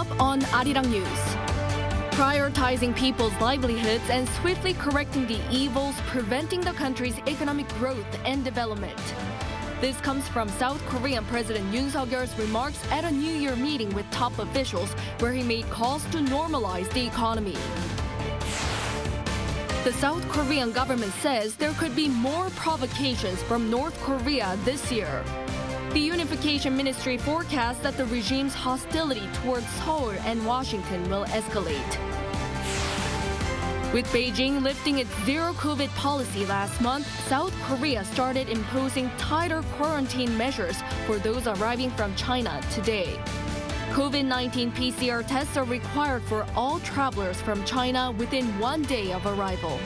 up on Arirang News. Prioritizing people's livelihoods and swiftly correcting the evils preventing the country's economic growth and development. This comes from South Korean President Yoon Suk-yeol's remarks at a New Year meeting with top officials where he made calls to normalize the economy. The South Korean government says there could be more provocations from North Korea this year. The Unification Ministry forecasts that the regime's hostility towards Seoul and Washington will escalate. With Beijing lifting its zero-COVID policy last month, South Korea started imposing tighter quarantine measures for those arriving from China today. COVID-19 PCR tests are required for all travelers from China within 1 day of arrival.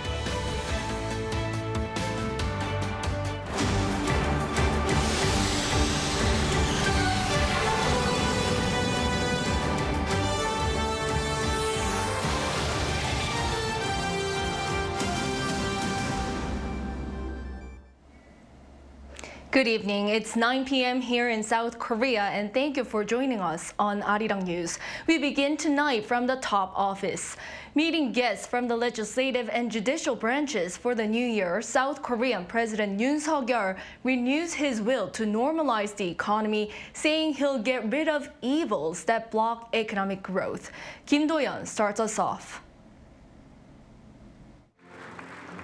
Good evening. It's 9 p.m. here in South Korea, and thank you for joining us on Arirang News. We begin tonight from the top office. Meeting guests from the legislative and judicial branches for the new year, South Korean President Yoon Suk-yeol renews his will to normalize the economy, saying he'll get rid of evils that block economic growth. Kim Do-yeon starts us off.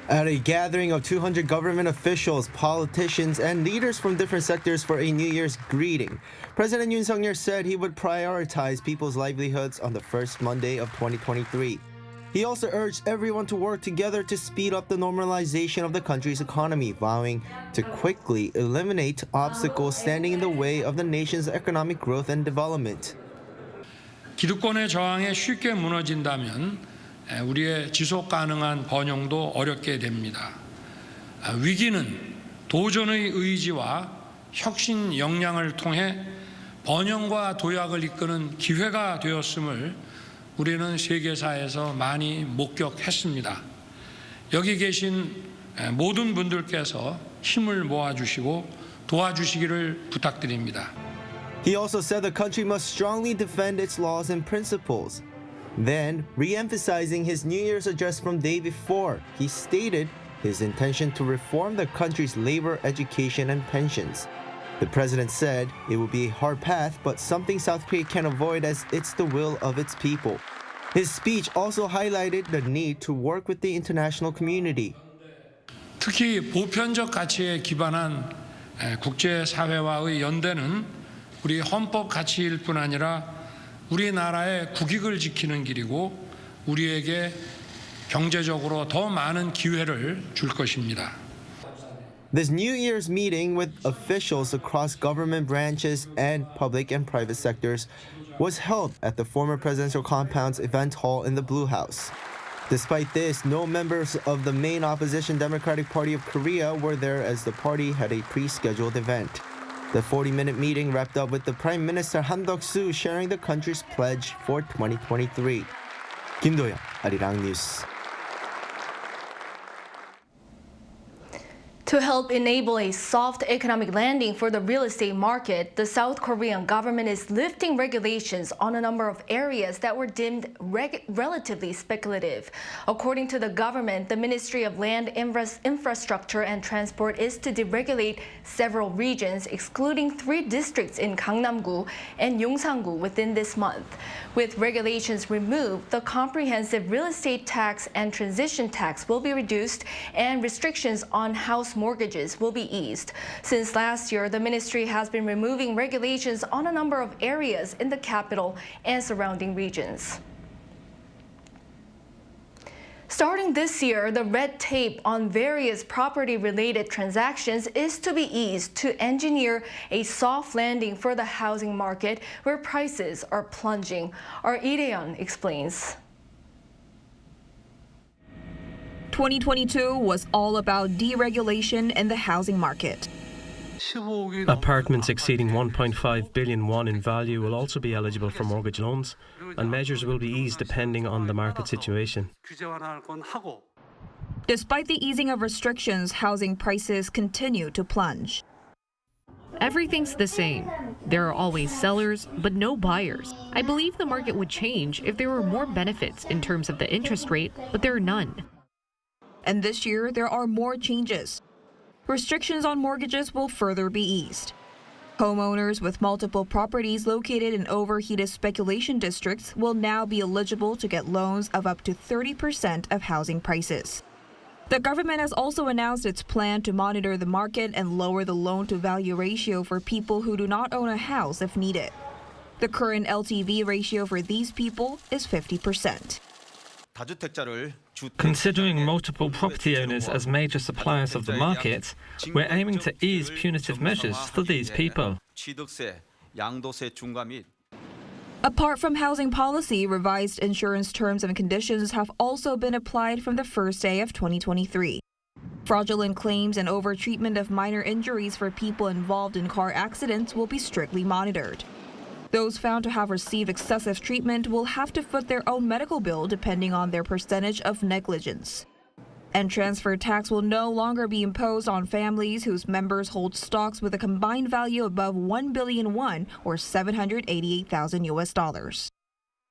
At a gathering of 200 government officials, politicians, and leaders from different sectors for a New Year's greeting, President Yoon Suk-yeol said he would prioritize people's livelihoods on the first Monday of 2023. He also urged everyone to work together to speed up the normalization of the country's economy, vowing to quickly eliminate obstacles standing in the way of the nation's economic growth and development. 기득권의 저항에 쉽게 무너진다면 우리의 지속 가능한 번영도 어렵게 됩니다. 위기는 도전의 의지와 혁신 역량을 통해 번영과 도약을 이끄는 기회가 되었음을 우리는 세계사에서 많이 목격했습니다. 여기 계신 모든 분들께서 힘을 모아주시고 도와주시기를 부탁드립니다. He also said the country must strongly defend its laws and principles. Then, re-emphasizing his New Year's address from day before, he stated his intention to reform the country's labor, education, and pensions. The president said it will be a hard path, but something South Korea can avoid as it's the will of its people. His speech also highlighted the need to work with the international community. 특히 보편적 가치에 기반한 국제사회와의 연대는 우리 헌법 가치일 뿐 아니라 우리나라의 국익을 지키는 길이고 우리에게 경제적으로 더 많은 기회를 줄 것입니다. This New Year's meeting with officials across government branches and public and private sectors was held at the former presidential compound's event hall in the Blue House. Despite this, no members of the main opposition Democratic Party of Korea were there as the party had a pre-scheduled event. The 40-minute meeting wrapped up with the Prime Minister Han Duck-soo sharing the country's pledge for 2023. Kim Do-yeon, Arirang News. To help enable a soft economic landing for the real estate market, the South Korean government is lifting regulations on a number of areas that were deemed relatively speculative. According to the government, the Ministry of Land, Infrastructure and Transport is to deregulate several regions, excluding 3 districts in Gangnam-gu and Yongsan-gu within this month. With regulations removed, the comprehensive real estate tax and transition tax will be reduced, and restrictions on house mortgages will be eased. Since last year, the ministry has been removing regulations on a number of areas in the capital and surrounding regions. Starting this year, the red tape on various property-related transactions is to be eased to engineer a soft landing for the housing market where prices are plunging. Our Lee explains. 2022 was all about deregulation in the housing market. Apartments exceeding 1.5 billion won in value will also be eligible for mortgage loans, and measures will be eased depending on the market situation. Despite the easing of restrictions, housing prices continue to plunge. Everything's the same. There are always sellers, but no buyers. I believe the market would change if there were more benefits in terms of the interest rate, but there are none. And this year, there are more changes. Restrictions on mortgages will further be eased. Homeowners with multiple properties located in overheated speculation districts will now be eligible to get loans of up to 30% of housing prices. The government has also announced its plan to monitor the market and lower the loan-to-value ratio for people who do not own a house if needed. The current LTV ratio for these people is 50%. Considering multiple property owners as major suppliers of the market, we're aiming to ease punitive measures for these people. Apart from housing policy, revised insurance terms and conditions have also been applied from the first day of 2023. Fraudulent claims and overtreatment of minor injuries for people involved in car accidents will be strictly monitored. Those found to have received excessive treatment will have to foot their own medical bill depending on their percentage of negligence. And transfer tax will no longer be imposed on families whose members hold stocks with a combined value above 1 billion won or $788,000.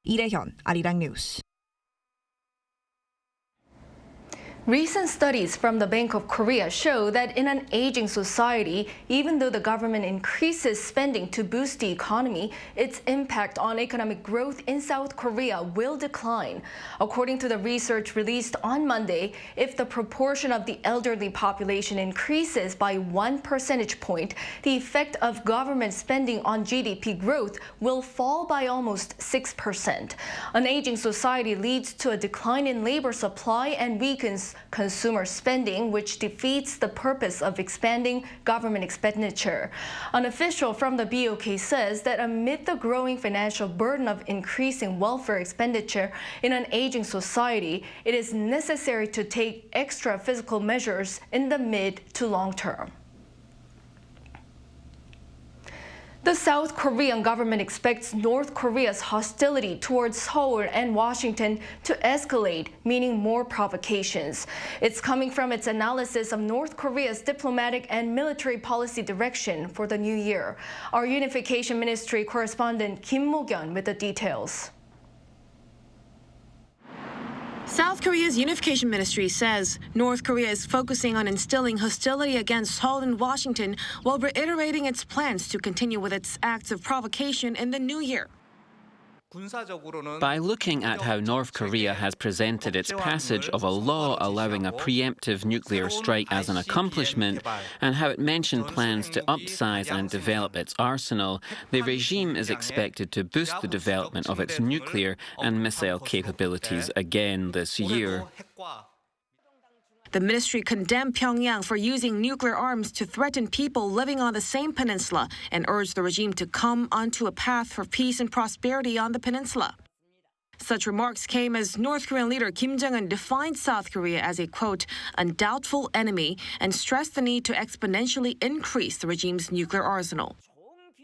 이래현, Arirang News. Recent studies from the Bank of Korea show that in an aging society, even though the government increases spending to boost the economy, its impact on economic growth in South Korea will decline. According to the research released on Monday, if the proportion of the elderly population increases by 1 percentage point, the effect of government spending on GDP growth will fall by almost 6%. An aging society leads to a decline in labor supply and weakens consumer spending, which defeats the purpose of expanding government expenditure. An official from the BOK says that amid the growing financial burden of increasing welfare expenditure in an aging society, it is necessary to take extra physical measures in the mid to long term. The South Korean government expects North Korea's hostility towards Seoul and Washington to escalate, meaning more provocations. It's coming from its analysis of North Korea's diplomatic and military policy direction for the new year. Our Unification Ministry correspondent Kim Mo-kyun with the details. South Korea's Unification Ministry says North Korea is focusing on instilling hostility against Seoul and Washington while reiterating its plans to continue with its acts of provocation in the new year. By looking at how North Korea has presented its passage of a law allowing a preemptive nuclear strike as an accomplishment, and how it mentioned plans to upsize and develop its arsenal, the regime is expected to boost the development of its nuclear and missile capabilities again this year. The ministry condemned Pyongyang for using nuclear arms to threaten people living on the same peninsula and urged the regime to come onto a path for peace and prosperity on the peninsula. Such remarks came as North Korean leader Kim Jong-un defined South Korea as a, quote, undoubtful enemy and stressed the need to exponentially increase the regime's nuclear arsenal.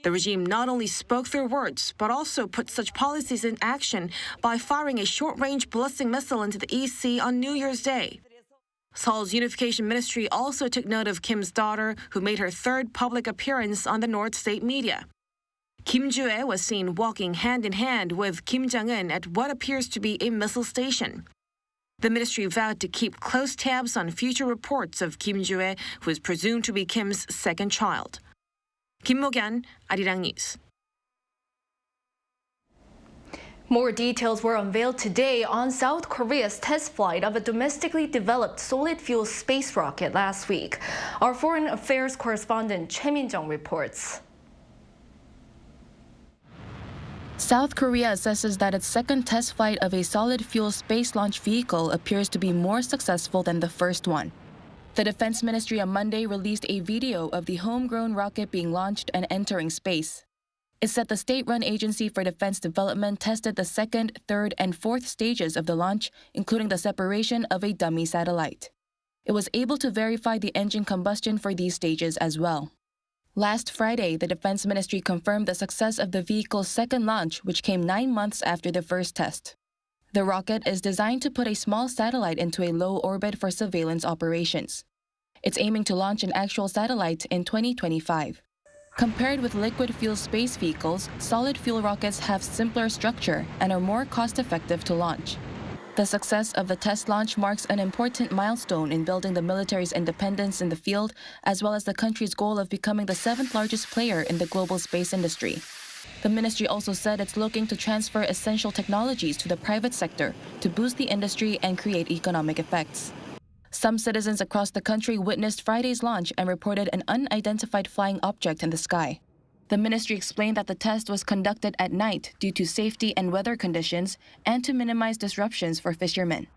The regime not only spoke their words, but also put such policies in action by firing a short-range ballistic missile into the East Sea on New Year's Day. Seoul's Unification Ministry also took note of Kim's daughter, who made her third public appearance on the North State media. Kim Ju-ae was seen walking hand-in-hand with Kim Jong-un at what appears to be a missile station. The ministry vowed to keep close tabs on future reports of Kim Ju-ae, who is presumed to be Kim's second child. Kim Mo-kyun, Arirang News. More details were unveiled today on South Korea's test flight of a domestically developed solid-fuel space rocket last week. Our Foreign Affairs correspondent Choi Min-jung reports. South Korea assesses that its second test flight of a solid-fuel space launch vehicle appears to be more successful than the first one. The Defense Ministry on Monday released a video of the homegrown rocket being launched and entering space. It said the state-run Agency for Defense Development tested the second, third, and fourth stages of the launch, including the separation of a dummy satellite. It was able to verify the engine combustion for these stages as well. Last Friday, the Defense Ministry confirmed the success of the vehicle's second launch, which came 9 months after the first test. The rocket is designed to put a small satellite into a low orbit for surveillance operations. It's aiming to launch an actual satellite in 2025. Compared with liquid fuel space vehicles, solid fuel rockets have simpler structure and are more cost-effective to launch. The success of the test launch marks an important milestone in building the military's independence in the field, as well as the country's goal of becoming the 7th largest player in the global space industry. The ministry also said it's looking to transfer essential technologies to the private sector to boost the industry and create economic effects. Some citizens across the country witnessed Friday's launch and reported an unidentified flying object in the sky. The ministry explained that the test was conducted at night due to safety and weather conditions and to minimize disruptions for fishermen.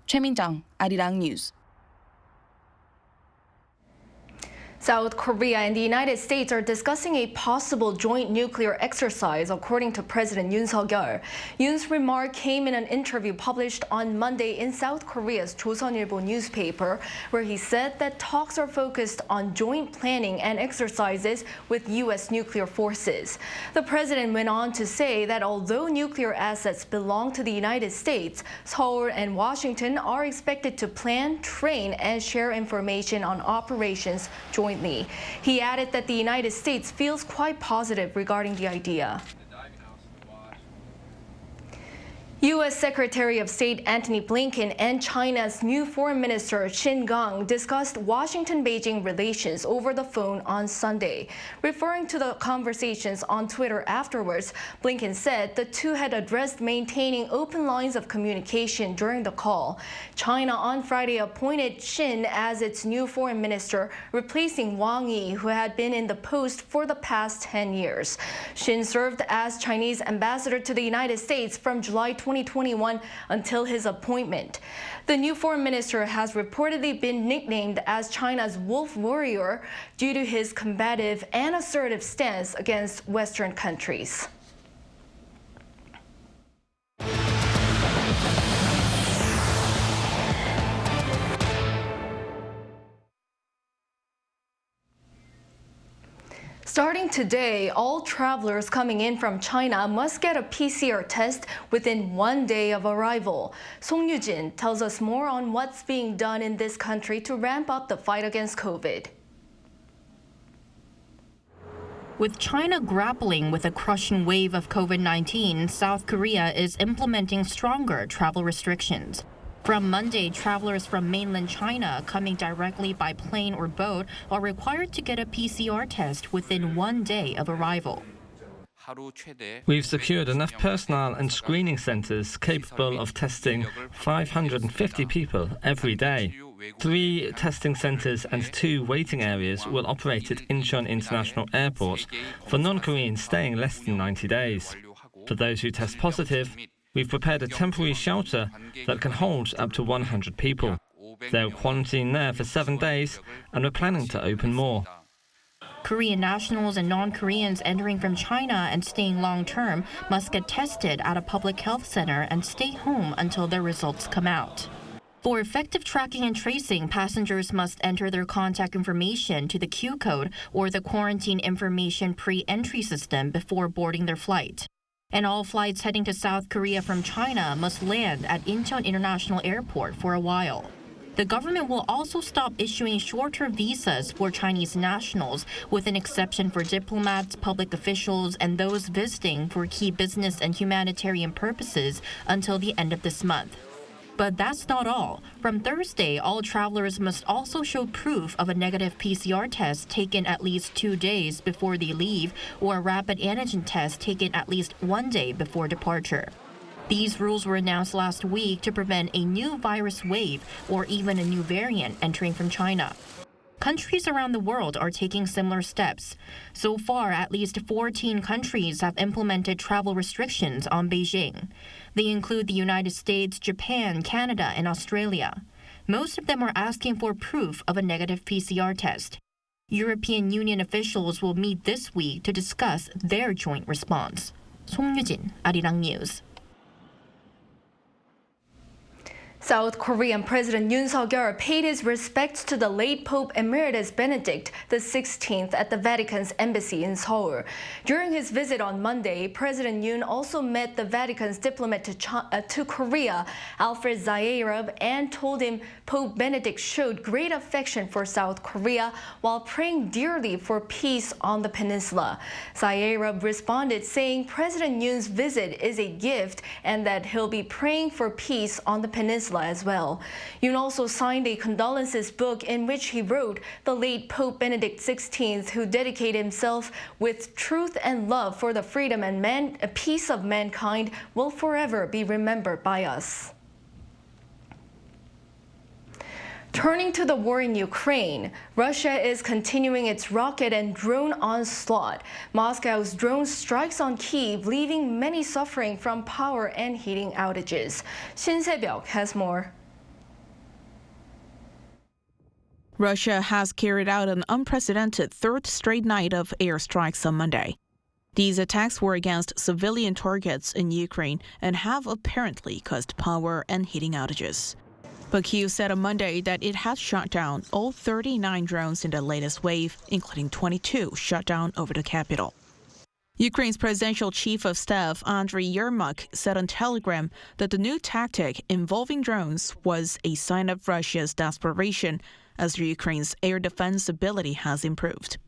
Choi Min-jung, Arirang News. South Korea and the United States are discussing a possible joint nuclear exercise, according to President Yoon Suk-yeol. Yoon's remark came in an interview published on Monday in South Korea's Joseonilbo newspaper, where he said that talks are focused on joint planning and exercises with U.S. nuclear forces. The president went on to say that although nuclear assets belong to the United States, Seoul and Washington are expected to plan, train, and share information on operations jointly. He added that the United States feels quite positive regarding the idea. U.S. Secretary of State Antony Blinken and China's new Foreign Minister Qin Gang discussed Washington-Beijing relations over the phone on Sunday. Referring to the conversations on Twitter afterwards, Blinken said the two had addressed maintaining open lines of communication during the call. China on Friday appointed Qin as its new foreign minister, replacing Wang Yi, who had been in the post for the past 10 years. Qin served as Chinese ambassador to the United States from July 2021 until his appointment. The new foreign minister has reportedly been nicknamed as China's wolf warrior due to his combative and assertive stance against Western countries. Starting today, all travelers coming in from China must get a PCR test within 1 day of arrival. Song Yoo-jin tells us more on what's being done in this country to ramp up the fight against COVID. With China grappling with a crushing wave of COVID-19, South Korea is implementing stronger travel restrictions. From Monday, travelers from mainland China coming directly by plane or boat are required to get a PCR test within 1 day of arrival. We've secured enough personnel and screening centres capable of testing 550 people every day. 3 testing centres and 2 waiting areas will operate at Incheon International Airport for non-Koreans staying less than 90 days. For those who test positive, we've prepared a temporary shelter that can hold up to 100 people. They'll quarantine there for 7 days, and we're planning to open more. Korean nationals and non-Koreans entering from China and staying long-term must get tested at a public health center and stay home until their results come out. For effective tracking and tracing, passengers must enter their contact information to the Q code or the quarantine information pre-entry system before boarding their flight. And all flights heading to South Korea from China must land at Incheon International Airport for a while. The government will also stop issuing shorter visas for Chinese nationals, with an exception for diplomats, public officials, and those visiting for key business and humanitarian purposes until the end of this month. But that's not all. From Thursday, all travelers must also show proof of a negative PCR test taken at least 2 days before they leave, or a rapid antigen test taken at least 1 day before departure. These rules were announced last week to prevent a new virus wave or even a new variant entering from China. Countries around the world are taking similar steps. So far, at least 14 countries have implemented travel restrictions on Beijing. They include the United States, Japan, Canada, and Australia. Most of them are asking for proof of a negative PCR test. European Union officials will meet this week to discuss their joint response. Song Yoo-jin, Arirang News. South Korean President Yoon paid his respects to the late Pope Emeritus Benedict XVI at the Vatican's Embassy in Seoul. During his visit on Monday, President Yoon also met the Vatican's diplomat to Korea, Alfred Zayarev, and told him Pope Benedict showed great affection for South Korea while praying dearly for peace on the peninsula. Zayarev responded saying President Yoon's visit is a gift and that he'll be praying for peace on the peninsula as well. Yoon also signed a condolences book in which he wrote, "The late Pope Benedict XVI, who dedicated himself with truth and love for the freedom and peace of mankind, will forever be remembered by us." Turning to the war in Ukraine, Russia is continuing its rocket and drone onslaught. Moscow's drone strikes on Kyiv, leaving many suffering from power and heating outages. Shin Se-byuk has more. Russia has carried out an unprecedented third straight night of airstrikes on Monday. These attacks were against civilian targets in Ukraine and have apparently caused power and heating outages. But Kyiv said on Monday that it had shot down all 39 drones in the latest wave, including 22 shot down over the capital. Ukraine's presidential chief of staff, Andriy Yermak, said on Telegram that the new tactic involving drones was a sign of Russia's desperation as Ukraine's air defense ability has improved,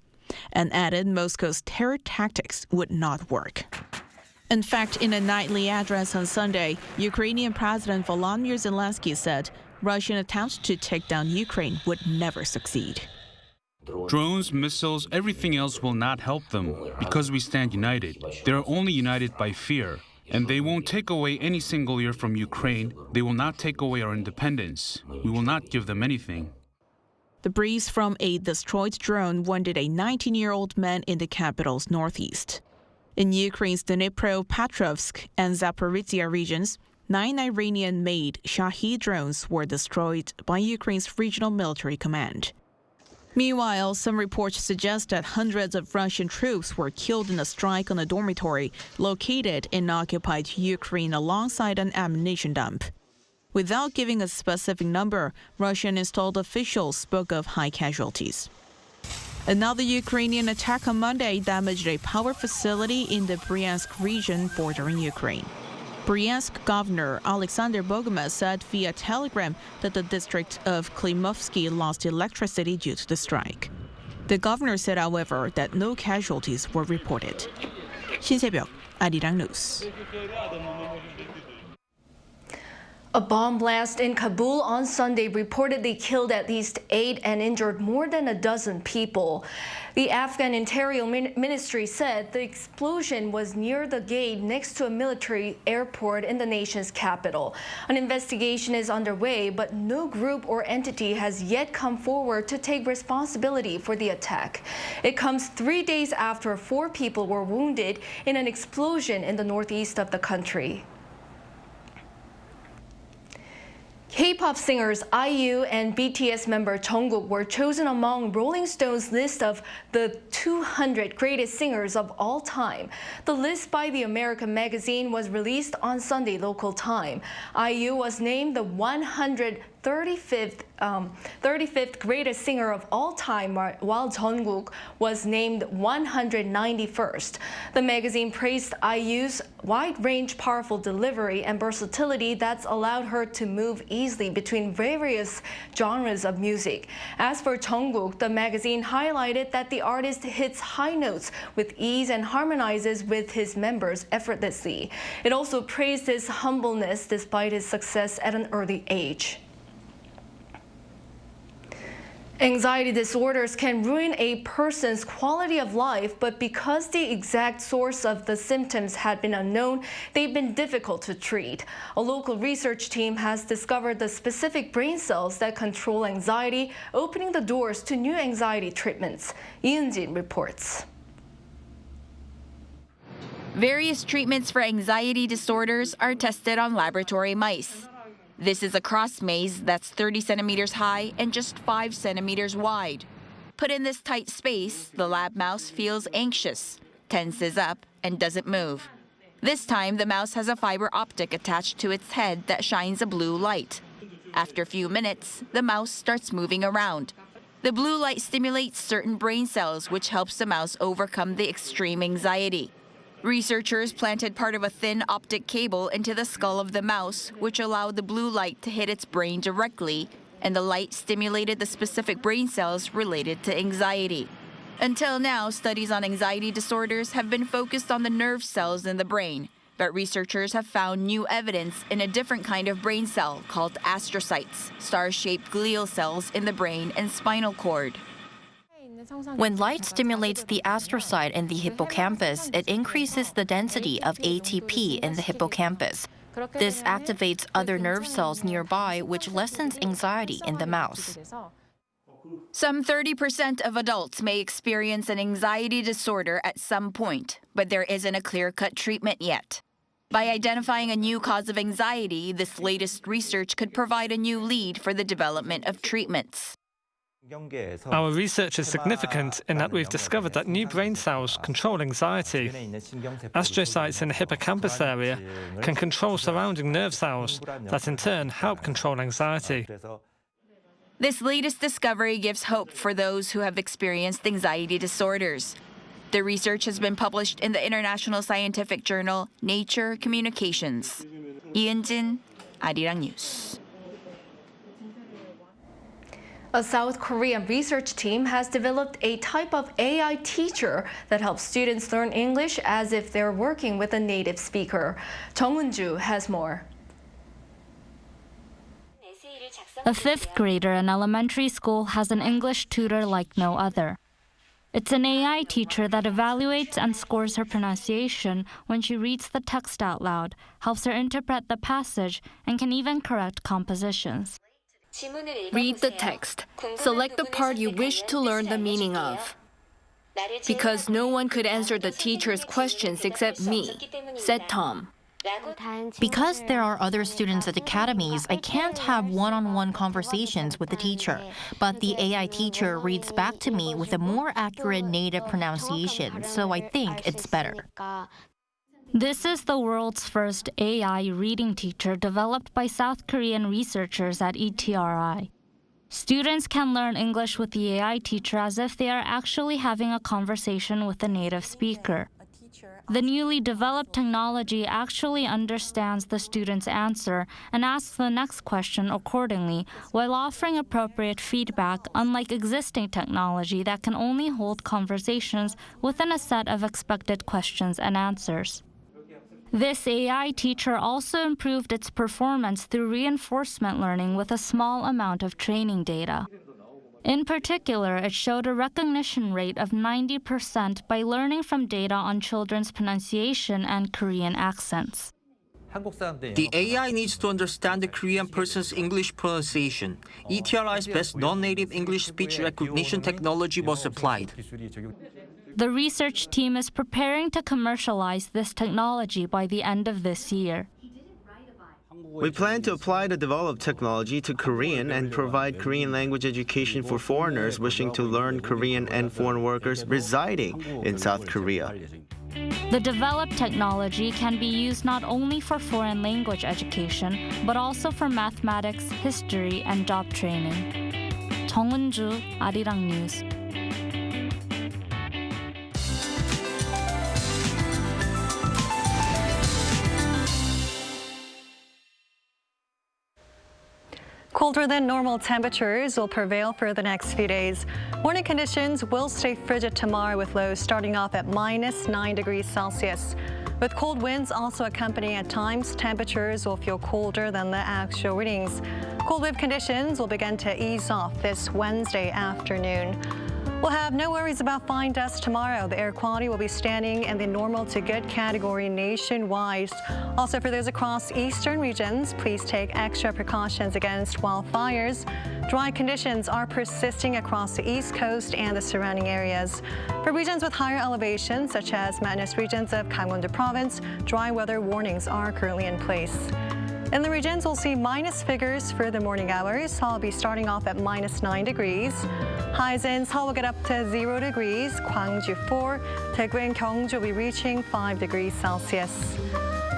and added Moscow's terror tactics would not work. In fact, in a nightly address on Sunday, Ukrainian President Volodymyr Zelensky said Russian attempts to take down Ukraine would never succeed. Drones, missiles, everything else will not help them because we stand united. They are only united by fear, and they won't take away any single year from Ukraine. They will not take away our independence. We will not give them anything. The breeze from a destroyed drone wounded a 19-year-old man in the capital's northeast. In Ukraine's Dnipropetrovsk and Zaporizhzhia regions, 9 Iranian-made Shahed drones were destroyed by Ukraine's regional military command. Meanwhile, some reports suggest that hundreds of Russian troops were killed in a strike on a dormitory located in occupied Ukraine alongside an ammunition dump. Without giving a specific number, Russian-installed officials spoke of high casualties. Another Ukrainian attack on Monday damaged a power facility in the Bryansk region bordering Ukraine. Bryansk Governor Alexander Bogoma said via Telegram that the district of Klimovsky lost electricity due to the strike. The governor said, however, that no casualties were reported. Shin Se-byuk, Arirang News. A bomb blast in Kabul on Sunday reportedly killed at least 8 and injured more than a dozen people. The Afghan Interior Ministry said the explosion was near the gate next to a military airport in the nation's capital. An investigation is underway, but no group or entity has yet come forward to take responsibility for the attack. It comes 3 days after 4 people were wounded in an explosion in the northeast of the country. K-pop singers IU and BTS member Jungkook were chosen among Rolling Stone's list of the 200 greatest singers of all time. The list by the American magazine was released on Sunday local time. IU was named the 135th greatest singer of all time, while Jungkook was named 191st. The magazine praised IU's wide-range, powerful delivery and versatility that's allowed her to move easily between various genres of music. As for Jungkook, the magazine highlighted that the artist hits high notes with ease and harmonizes with his members effortlessly. It also praised his humbleness despite his success at an early age. Anxiety disorders can ruin a person's quality of life, but because the exact source of the symptoms had been unknown, they've been difficult to treat. A local research team has discovered the specific brain cells that control anxiety, opening the doors to new anxiety treatments. Yoon reports. Various treatments for anxiety disorders are tested on laboratory mice. This is a cross maze that's 30 centimeters high and just 5 centimeters wide. Put in this tight space, the lab mouse feels anxious, tenses up, and doesn't move. This time, the mouse has a fiber optic attached to its head that shines a blue light. After a few minutes, the mouse starts moving around. The blue light stimulates certain brain cells, which helps the mouse overcome the extreme anxiety. Researchers planted part of a thin optic cable into the skull of the mouse, which allowed the blue light to hit its brain directly, and the light stimulated the specific brain cells related to anxiety. Until now, studies on anxiety disorders have been focused on the nerve cells in the brain, but researchers have found new evidence in a different kind of brain cell called astrocytes, star-shaped glial cells in the brain and spinal cord. When light stimulates the astrocyte in the hippocampus, it increases the density of ATP in the hippocampus. This activates other nerve cells nearby, which lessens anxiety in the mouse. Some 30% of adults may experience an anxiety disorder at some point, but there isn't a clear-cut treatment yet. By identifying a new cause of anxiety, this latest research could provide a new lead for the development of treatments. Our research is significant in that we've discovered that new brain cells control anxiety. Astrocytes in the hippocampus area can control surrounding nerve cells that in turn help control anxiety. This latest discovery gives hope for those who have experienced anxiety disorders. The research has been published in the international scientific journal Nature Communications. 이은진, Arirang News. A South Korean research team has developed a type of AI teacher that helps students learn English as if they're working with a native speaker. Jung Eun-ju has more. A fifth grader in elementary school has an English tutor like no other. It's an AI teacher that evaluates and scores her pronunciation when she reads the text out loud, helps her interpret the passage, and can even correct compositions. Read the text. Select the part you wish to learn the meaning of. Because no one could answer the teacher's questions except me, said Tom. Because there are other students at academies, I can't have one-on-one conversations with the teacher. But the AI teacher reads back to me with a more accurate native pronunciation, so I think it's better. This is the world's first AI reading teacher developed by South Korean researchers at ETRI. Students can learn English with the AI teacher as if they are actually having a conversation with a native speaker. The newly developed technology actually understands the student's answer and asks the next question accordingly, while offering appropriate feedback, unlike existing technology that can only hold conversations within a set of expected questions and answers. This AI teacher also improved its performance through reinforcement learning with a small amount of training data. In particular, it showed a recognition rate of 90% by learning from data on children's pronunciation and Korean accents. The AI needs to understand the Korean person's English pronunciation. ETRI's best non-native English speech recognition technology was applied. The research team is preparing to commercialize this technology by the end of this year. We plan to apply the developed technology to Korean and provide Korean language education for foreigners wishing to learn Korean and foreign workers residing in South Korea. The developed technology can be used not only for foreign language education, but also for mathematics, history, and job training. Jung Eun-ju, Arirang News. Colder than normal temperatures will prevail for the next few days. Morning conditions will stay frigid tomorrow with lows starting off at -9 degrees Celsius. With cold winds also accompanying at times, temperatures will feel colder than the actual readings. Cold wave conditions will begin to ease off this Wednesday afternoon. We'll have no worries about fine dust tomorrow. The air quality will be standing in the normal to good category nationwide. Also, for those across eastern regions, please take extra precautions against wildfires. Dry conditions are persisting across the East Coast and the surrounding areas. For regions with higher elevations, such as mountainous regions of Gangnam-gu Province, dry weather warnings are currently in place. In the regions, we'll see minus figures for the morning hours. Seoul will be starting off at -9 degrees. Highs in Seoul will get up to 0 degrees. Gwangju 4. Daegu and Gyeongju will be reaching 5 degrees Celsius.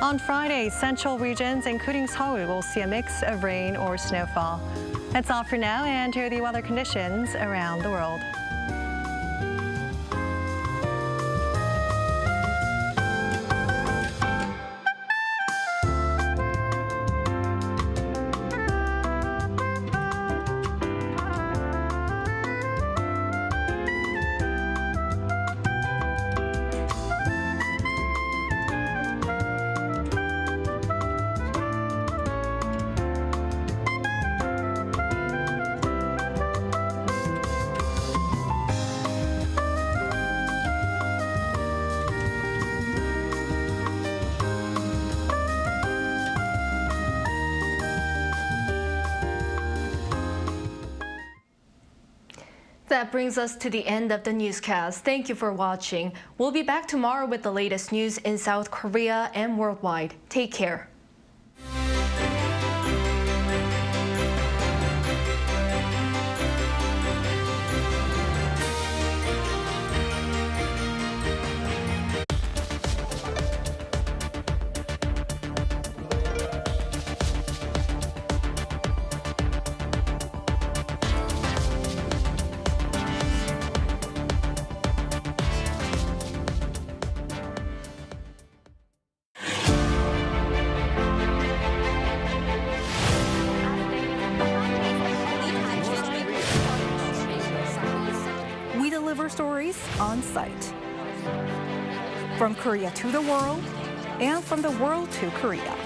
On Friday, central regions, including Seoul, will see a mix of rain or snowfall. That's all for now, and here are the weather conditions around the world. That brings us to the end of the newscast. Thank you for watching. We'll be back tomorrow with the latest news in South Korea and worldwide. Take care. Stories on site. From Korea to the world, and from the world to Korea.